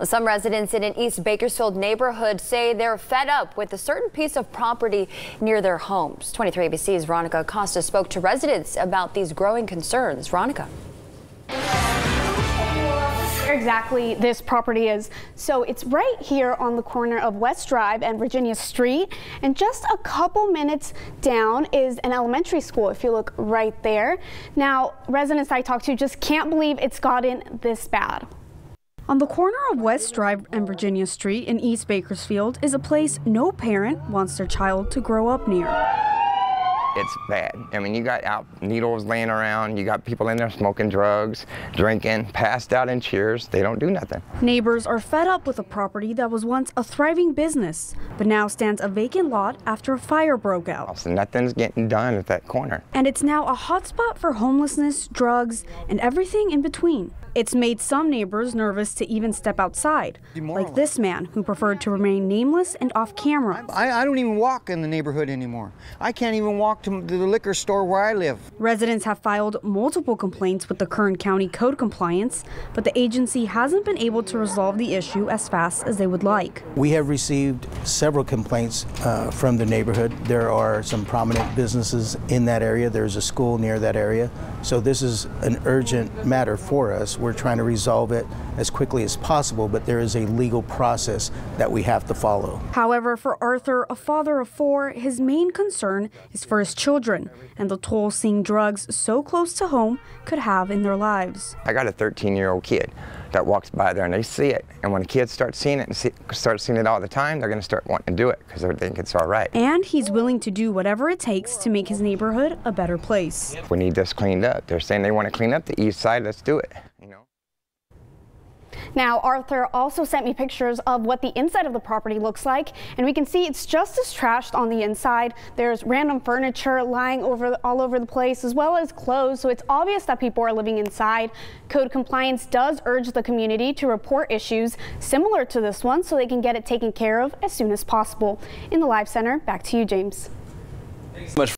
Well, some residents in an East Bakersfield neighborhood say they're fed up with a certain piece of property near their homes. 23 ABC's Veronica Acosta spoke to residents about these growing concerns. Veronica. Where exactly this property is. So it's right here on the corner of West Drive and Virginia Street, and just a couple minutes down is an elementary school if you look right there. Now, residents I talked to just can't believe it's gotten this bad. On the corner of West Drive and Virginia Street in East Bakersfield is a place no parent wants their child to grow up near. It's bad. I mean, you got out needles laying around, you got people in there smoking drugs, drinking, passed out in chairs. They don't do nothing. Neighbors are fed up with a property that was once a thriving business, but now stands a vacant lot after a fire broke out. So nothing's getting done at that corner. And it's now a hotspot for homelessness, drugs, and everything in between. It's made some neighbors nervous to even step outside, like this man who preferred to remain nameless and off camera. I don't even walk in the neighborhood anymore. I can't even walk to the liquor store where I live. Residents have filed multiple complaints with the Kern County Code Compliance, but the agency hasn't been able to resolve the issue as fast as they would like. We have received several complaints from the neighborhood. There are some prominent businesses in that area. There's a school near that area. So this is an urgent matter for us. We're trying to resolve it as quickly as possible, but there is a legal process that we have to follow. However, for Arthur, a father of 4, his main concern is for his children and the toll seeing drugs so close to home could have in their lives. I got a 13-year-old kid that walks by there and they see it. And when the kids start seeing it and start seeing it all the time, they're going to start wanting to do it because they think it's all right. And he's willing to do whatever it takes to make his neighborhood a better place. We need this cleaned up. They're saying they want to clean up the east side. Let's do it. Now, Arthur also sent me pictures of what the inside of the property looks like, and we can see it's just as trashed on the inside. There's random furniture lying all over the place, as well as clothes, so it's obvious that people are living inside. Code Compliance does urge the community to report issues similar to this one so they can get it taken care of as soon as possible. In the Live Center, back to you, James. Thanks so much.